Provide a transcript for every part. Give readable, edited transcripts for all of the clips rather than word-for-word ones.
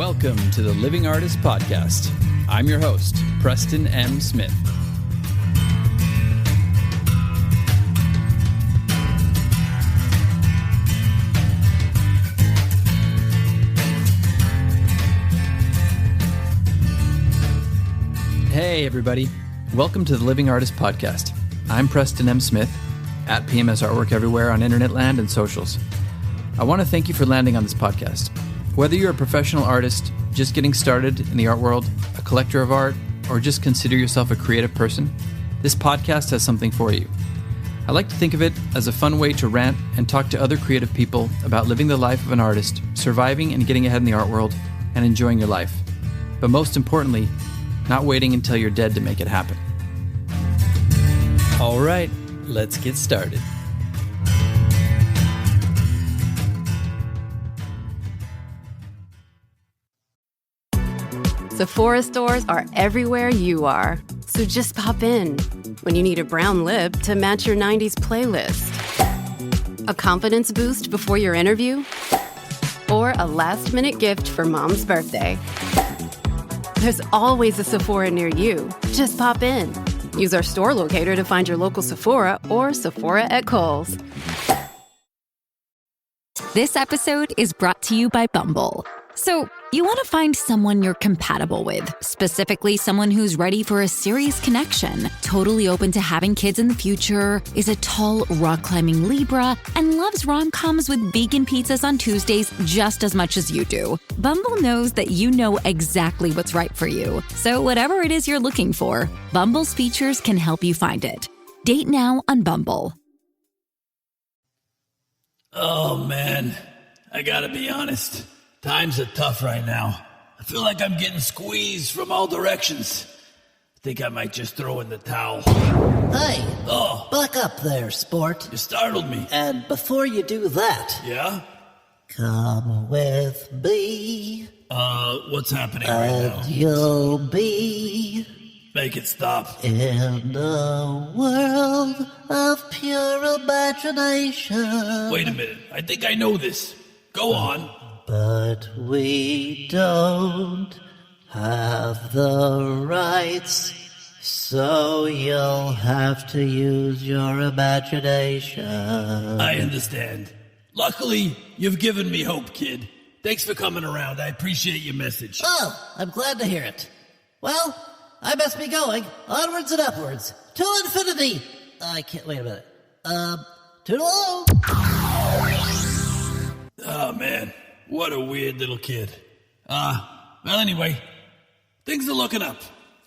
Welcome to the Living Artist Podcast. I'm your host, Preston M. Smith. Hey, everybody. Welcome to the Living Artist Podcast. I'm Preston M. Smith, at PMS Artwork everywhere on internet land and socials. I want to thank you for landing on this podcast. Whether you're a professional artist, just getting started in the art world, a collector of art, or just consider yourself a creative person, this podcast has something for you. I like to think of it as a fun way to rant and talk to other creative people about living the life of an artist, surviving and getting ahead in the art world, and enjoying your life. But most importantly, not waiting until you're dead to make it happen. All right, let's get started. Sephora stores are everywhere you are, so just pop in when you need a brown lip to match your 90s playlist, a confidence boost before your interview, or a last-minute gift for mom's birthday. There's always a Sephora near you. Just pop in. Use our store locator to find your local Sephora or Sephora at Kohl's. This episode is brought to you by Bumble. So, you want to find someone you're compatible with, specifically someone who's ready for a serious connection, totally open to having kids in the future, is a tall, rock-climbing Libra, and loves rom-coms with vegan pizzas on Tuesdays just as much as you do. Bumble knows that you know exactly what's right for you. So whatever it is you're looking for, Bumble's features can help you find it. Date now on Bumble. Oh, man. I gotta be honest. Times are tough right now. I feel like I'm getting squeezed from all directions. I think I might just throw in the towel. Hey! Oh! Buck up there, sport. You startled me. And before you do that... Yeah? Come with me. What's happening right now? And you'll be... Make it stop. In a world of pure imagination. Wait a minute. I think I know this. Go on. But we don't have the rights, so you'll have to use your imagination. I understand. Luckily, you've given me hope, kid. Thanks for coming around. I appreciate your message. Oh, I'm glad to hear it. Well, I must be going onwards and upwards to infinity. I can't, wait a minute. Toodaloo. Oh, man. What a weird little kid. Well, anyway, things are looking up.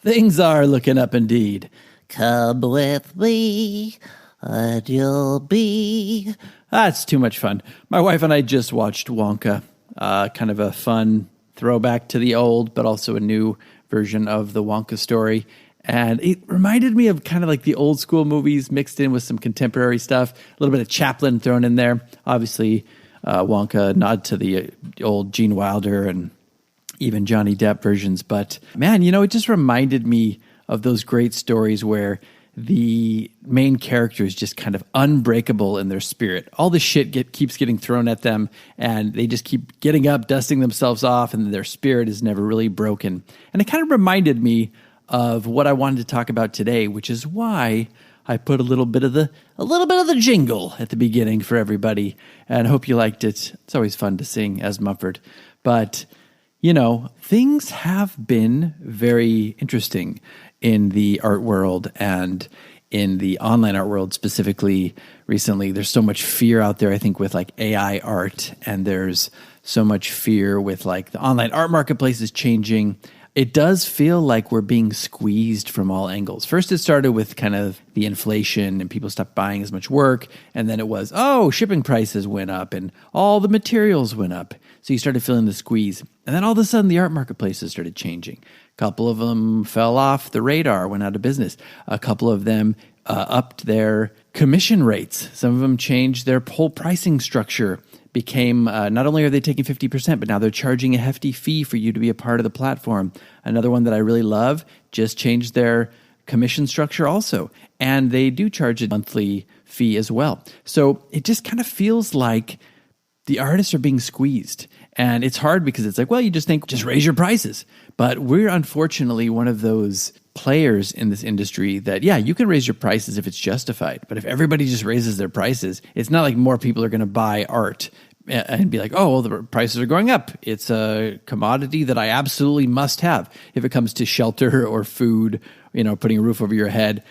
Things are looking up indeed. Come with me, and you'll be... That's too much fun. My wife and I just watched Wonka. Kind of a fun throwback to the old, but also a new version of the Wonka story. And it reminded me of kind of like the old school movies mixed in with some contemporary stuff. A little bit of Chaplin thrown in there. Obviously, Wonka, nod to the old Gene Wilder and even Johnny Depp versions. But man, you know, it just reminded me of those great stories where the main character is just kind of unbreakable in their spirit. All the shit keeps getting thrown at them, and they just keep getting up, dusting themselves off, and their spirit is never really broken. And it kind of reminded me of what I wanted to talk about today, which is why I put a little bit of the jingle at the beginning for everybody, and I hope you liked it. It's always fun to sing as Mumford. But, you know, things have been very interesting in the art world and in the online art world specifically recently. There's so much fear out there, I think, with like AI art, and there's so much fear with like the online art marketplace is changing. It does feel like we're being squeezed from all angles. First, it started with kind of the inflation and people stopped buying as much work. And then it was, shipping prices went up and all the materials went up. So you started feeling the squeeze. And then all of a sudden, the art marketplaces started changing. A couple of them fell off the radar, went out of business. A couple of them upped their commission rates. Some of them changed their whole pricing structure. Became, not only are they taking 50%, but now they're charging a hefty fee for you to be a part of the platform. Another one that I really love just changed their commission structure also. And they do charge a monthly fee as well. So it just kind of feels like the artists are being squeezed. And it's hard because it's like, well, you just think, just raise your prices. But we're unfortunately one of those players in this industry that, yeah, you can raise your prices if it's justified. But if everybody just raises their prices, it's not like more people are going to buy art and be like, oh, well, the prices are going up. It's a commodity that I absolutely must have. If it comes to shelter or food, putting a roof over your head,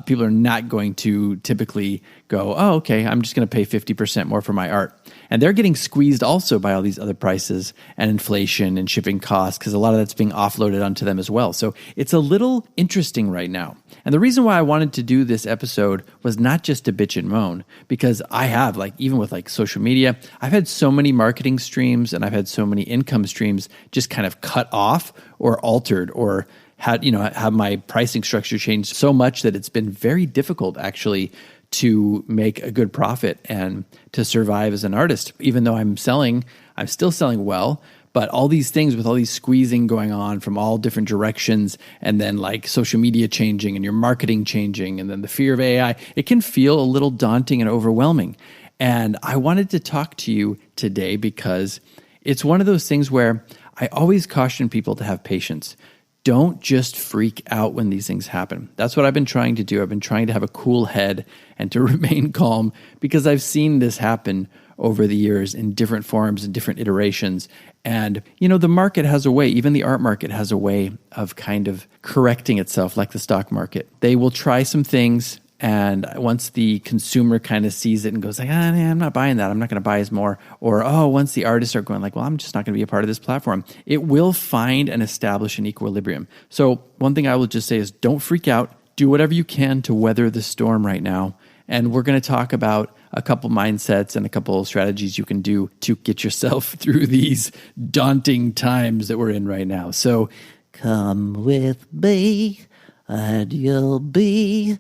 people are not going to typically go, oh, okay, I'm just going to pay 50% more for my art. And they're getting squeezed also by all these other prices and inflation and shipping costs, because a lot of that's being offloaded onto them as well. So it's a little interesting right now. And the reason why I wanted to do this episode was not just to bitch and moan, because I have, even with social media, I've had so many marketing streams and I've had so many income streams just kind of cut off or altered, or have my pricing structure changed so much that it's been very difficult actually to make a good profit and to survive as an artist. Even though I'm still selling well, but all these things with all these squeezing going on from all different directions, and then social media changing and your marketing changing, and then the fear of AI, it can feel a little daunting and overwhelming. And I wanted to talk to you today because it's one of those things where I always caution people to have patience. Don't just freak out when these things happen. That's what I've been trying to do. I've been trying to have a cool head and to remain calm, because I've seen this happen over the years in different forms and different iterations. And, the market has a way, even the art market has a way of kind of correcting itself, like the stock market. They will try some things, and once the consumer kind of sees it and goes I'm not buying that, I'm not going to buy as more. Or, once the artists are going well, I'm just not going to be a part of this platform, it will find and establish an equilibrium. So one thing I will just say is don't freak out. Do whatever you can to weather the storm right now. And we're going to talk about a couple mindsets and a couple strategies you can do to get yourself through these daunting times that we're in right now. So come with me and you'll be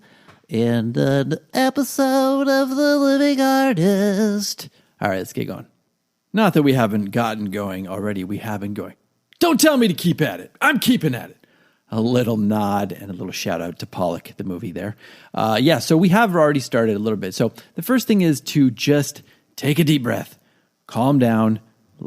in an episode of The Living Artist. All right, let's get going. Not that we haven't gotten going already. We have been going. Don't tell me to keep at it. I'm keeping at it. A little nod and a little shout out to Pollock, the movie there. So we have already started a little bit. So the first thing is to just take a deep breath, calm down,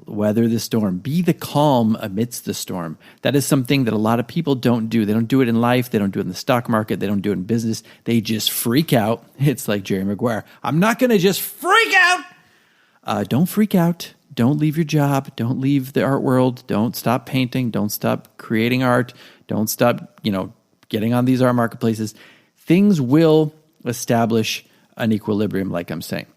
weather the storm, be the calm amidst the storm. That is something that a lot of people don't do. They don't do it in life. They don't do it in the stock market. They don't do it in business. They just freak out. It's like Jerry Maguire. I'm not going to just freak out. Don't freak out. Don't leave your job. Don't leave the art world. Don't stop painting. Don't stop creating art. Don't stop, getting on these art marketplaces. Things will establish an equilibrium, like I'm saying.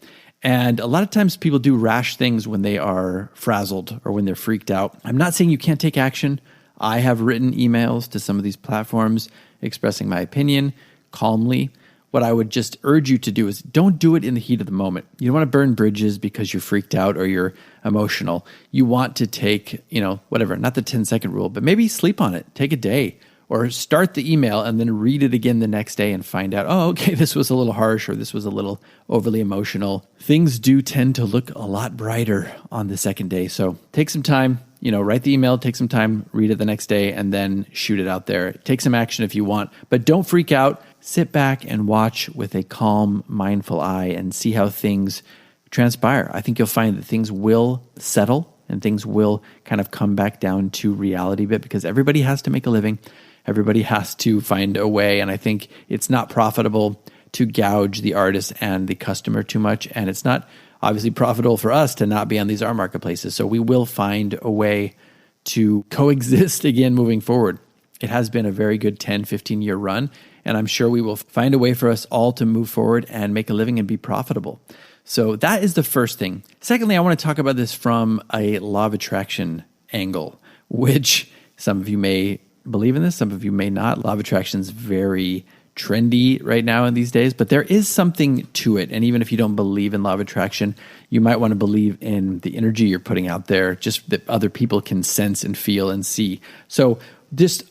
And a lot of times people do rash things when they are frazzled or when they're freaked out. I'm not saying you can't take action. I have written emails to some of these platforms expressing my opinion calmly. What I would just urge you to do is don't do it in the heat of the moment. You don't want to burn bridges because you're freaked out or you're emotional. You want to take, whatever, not the 10-second rule, but maybe sleep on it. Take a day or start the email and then read it again the next day and find out, oh, okay, this was a little harsh or this was a little overly emotional. Things do tend to look a lot brighter on the second day. So take some time, write the email, take some time, read it the next day, and then shoot it out there. Take some action if you want, but don't freak out. Sit back and watch with a calm, mindful eye and see how things transpire. I think you'll find that things will settle and things will kind of come back down to reality a bit, because everybody has to make a living. Everybody has to find a way. And I think it's not profitable to gouge the artist and the customer too much. And it's not obviously profitable for us to not be on these art marketplaces. So we will find a way to coexist again moving forward. It has been a very good 10, 15-year run. And I'm sure we will find a way for us all to move forward and make a living and be profitable. So that is the first thing. Secondly, I want to talk about this from a law of attraction angle, which some of you may believe in this, some of you may not. Law of attraction is very trendy right now in these days, but there is something to it. And even if you don't believe in law of attraction, you might want to believe in the energy you're putting out there, just that other people can sense and feel and see. So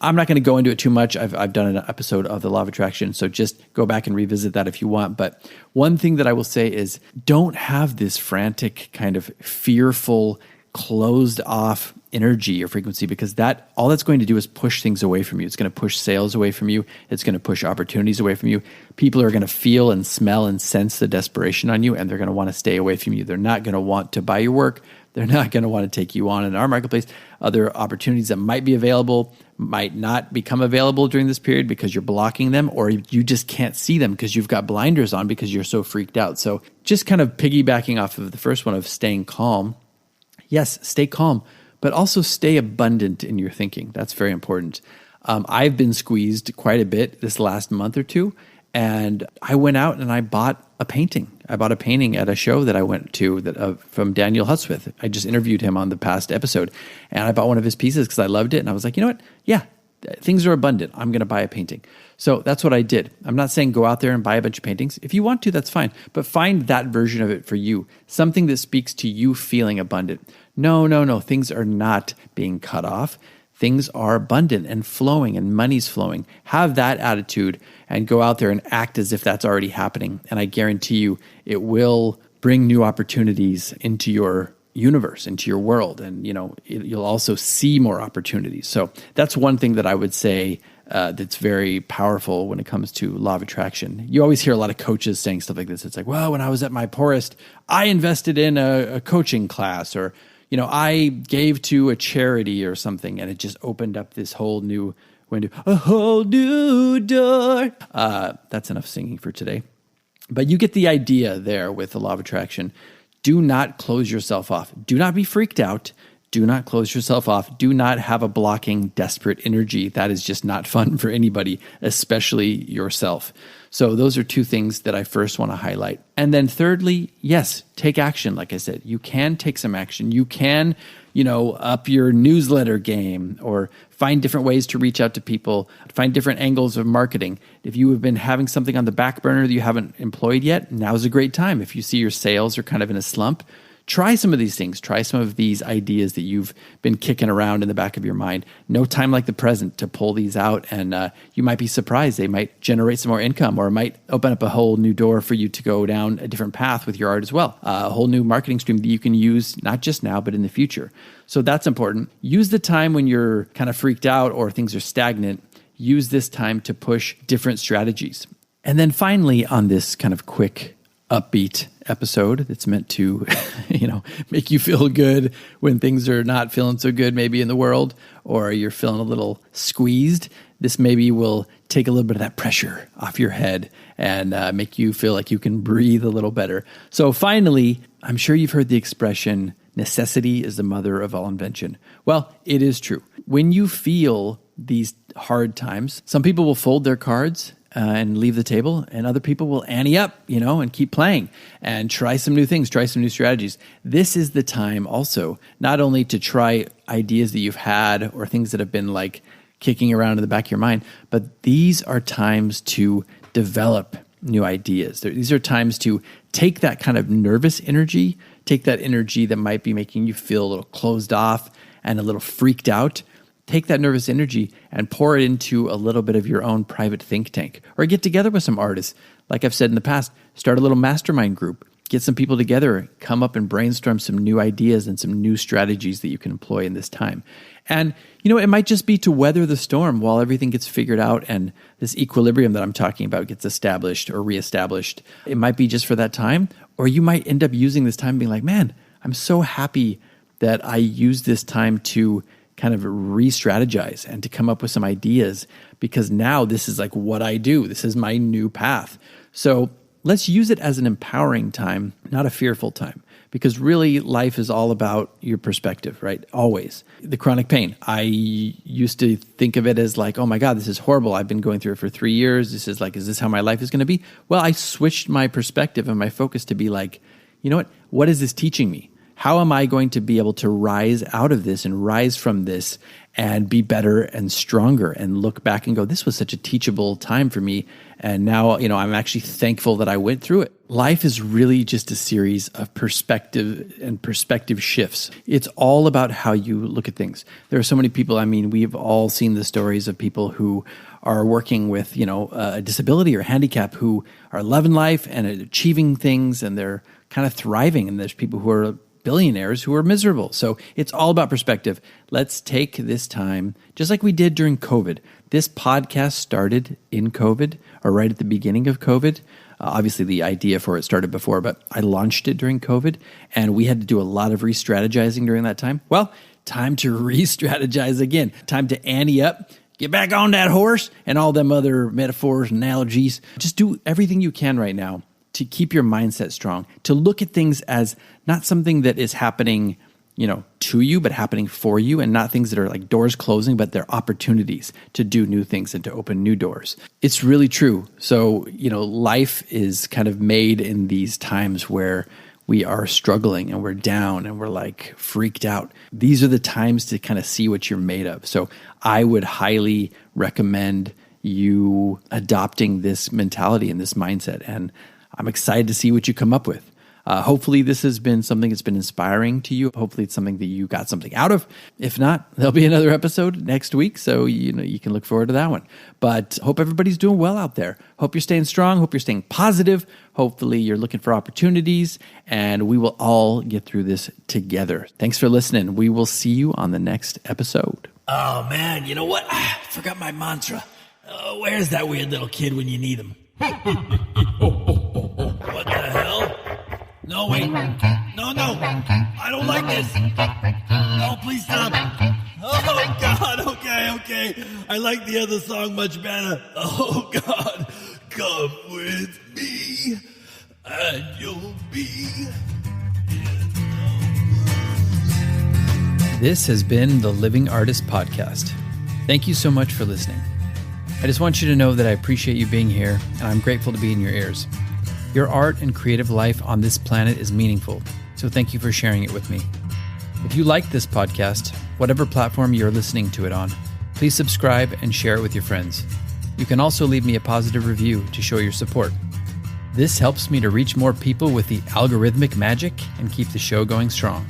I'm not going to go into it too much. I've done an episode of the law of attraction, so just go back and revisit that if you want. But one thing that I will say is don't have this frantic kind of fearful, closed off energy or frequency, because all that's going to do is push things away from you. It's going to push sales away from you. It's going to push opportunities away from you. People are going to feel and smell and sense the desperation on you, and they're going to want to stay away from you. They're not going to want to buy your work. they're not going to want to take you on in our marketplace. Other opportunities that might be available might not become available during this period because you're blocking them, or you just can't see them because you've got blinders on because you're so freaked out. So just kind of piggybacking off of the first one of staying calm. Yes, stay calm, but also stay abundant in your thinking. That's very important. I've been squeezed quite a bit this last month or two, and I went out and I bought a painting. I bought a painting at a show that I went to from Daniel Hutswith. I just interviewed him on the past episode, and I bought one of his pieces because I loved it. And I was like, you know what? Yeah, things are abundant. I'm going to buy a painting. So that's what I did. I'm not saying go out there and buy a bunch of paintings. If you want to, that's fine. But find that version of it for you, something that speaks to you feeling abundant. No. Things are not being cut off. Things are abundant and flowing, and money's flowing. Have that attitude and go out there and act as if that's already happening. And I guarantee you it will bring new opportunities into your universe, into your world. And, you'll also see more opportunities. So that's one thing that I would say that's very powerful when it comes to law of attraction. You always hear a lot of coaches saying stuff like this. It's like, well, when I was at my poorest, I invested in a coaching class, or I gave to a charity or something, and it just opened up this whole new window, a whole new door. That's enough singing for today. But you get the idea there with the law of attraction. Do not close yourself off. Do not be freaked out. Do not close yourself off. Do not have a blocking, desperate energy. That is just not fun for anybody, especially yourself. So those are two things that I first want to highlight. And then thirdly, yes, take action. Like I said, you can take some action. You can, up your newsletter game, or find different ways to reach out to people, find different angles of marketing. If you have been having something on the back burner that you haven't employed yet, now's a great time. If you see your sales are kind of in a slump, try some of these things. Try some of these ideas that you've been kicking around in the back of your mind. No time like the present to pull these out, and you might be surprised. They might generate some more income, or it might open up a whole new door for you to go down a different path with your art as well. A whole new marketing stream that you can use not just now, but in the future. So that's important. Use the time when you're kind of freaked out or things are stagnant. Use this time to push different strategies. And then finally, on this kind of quick upbeat episode that's meant to, make you feel good when things are not feeling so good maybe in the world, or you're feeling a little squeezed. This maybe will take a little bit of that pressure off your head and make you feel like you can breathe a little better. So finally, I'm sure you've heard the expression, necessity is the mother of all invention. Well, it is true. When you feel these hard times, some people will fold their cards and leave the table, and other people will ante up, and keep playing and try some new things, try some new strategies. This is the time also, not only to try ideas that you've had or things that have been like kicking around in the back of your mind, but these are times to develop new ideas. These are times to take that kind of nervous energy, take that energy that might be making you feel a little closed off and a little freaked out. Take that nervous energy and pour it into a little bit of your own private think tank, or get together with some artists. Like I've said in the past, start a little mastermind group, get some people together, come up and brainstorm some new ideas and some new strategies that you can employ in this time. And, it might just be to weather the storm while everything gets figured out and this equilibrium that I'm talking about gets established or reestablished. It might be just for that time, or you might end up using this time being like, man, I'm so happy that I used this time to kind of re-strategize and to come up with some ideas, because now this is like what I do. This is my new path. So let's use it as an empowering time, not a fearful time, because really life is all about your perspective, right? Always. The chronic pain. I used to think of it as like, oh my God, this is horrible. I've been going through it for 3 years. Is this how my life is going to be? Well, I switched my perspective and my focus to be like, you know what? What is this teaching me? How am I going to be able to rise out of this and rise from this and be better and stronger and look back and go, this was such a teachable time for me. And now, I'm actually thankful that I went through it. Life is really just a series of perspective and perspective shifts. It's all about how you look at things. There are so many people, we've all seen the stories of people who are working with, a disability or handicap, who are loving life and achieving things, and they're kind of thriving. And there's people who are billionaires who are miserable. So it's all about perspective. Let's take this time, just like we did during COVID. This podcast started in COVID, or right at the beginning of COVID. Obviously, the idea for it started before, but I launched it during COVID, and we had to do a lot of re-strategizing during that time. Well, time to re-strategize again. Time to ante up, get back on that horse, and all them other metaphors and analogies. Just do everything you can right now to keep your mindset strong, to look at things as not something that is happening, to you, but happening for you, and not things that are like doors closing, but they're opportunities to do new things and to open new doors. It's really true. So, life is kind of made in these times where we are struggling and we're down and we're like freaked out. These are the times to kind of see what you're made of. So I would highly recommend you adopting this mentality and this mindset. And I'm excited to see what you come up with. Hopefully this has been something that's been inspiring to you. Hopefully it's something that you got something out of. If not, there'll be another episode next week. So, you can look forward to that one. But hope everybody's doing well out there. Hope you're staying strong. Hope you're staying positive. Hopefully you're looking for opportunities, and we will all get through this together. Thanks for listening. We will see you on the next episode. Oh, man. You know what? I forgot my mantra. Where's that weird little kid when you need him? What the hell? No, wait. No. I don't like this. No, please stop. Oh, God. Okay. I like the other song much better. Oh, God. Come with me, and you'll be This has been the Living Artist Podcast. Thank you so much for listening. I just want you to know that I appreciate you being here, and I'm grateful to be in your ears. Your art and creative life on this planet is meaningful, so thank you for sharing it with me. If you like this podcast, whatever platform you're listening to it on, please subscribe and share it with your friends. You can also leave me a positive review to show your support. This helps me to reach more people with the algorithmic magic and keep the show going strong.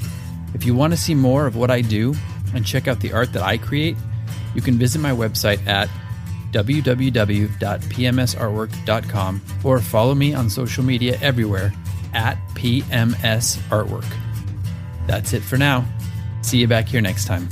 If you want to see more of what I do and check out the art that I create, you can visit my website at www.pmsartwork.com or follow me on social media everywhere at PMS Artwork. That's it for now. See you back here next time.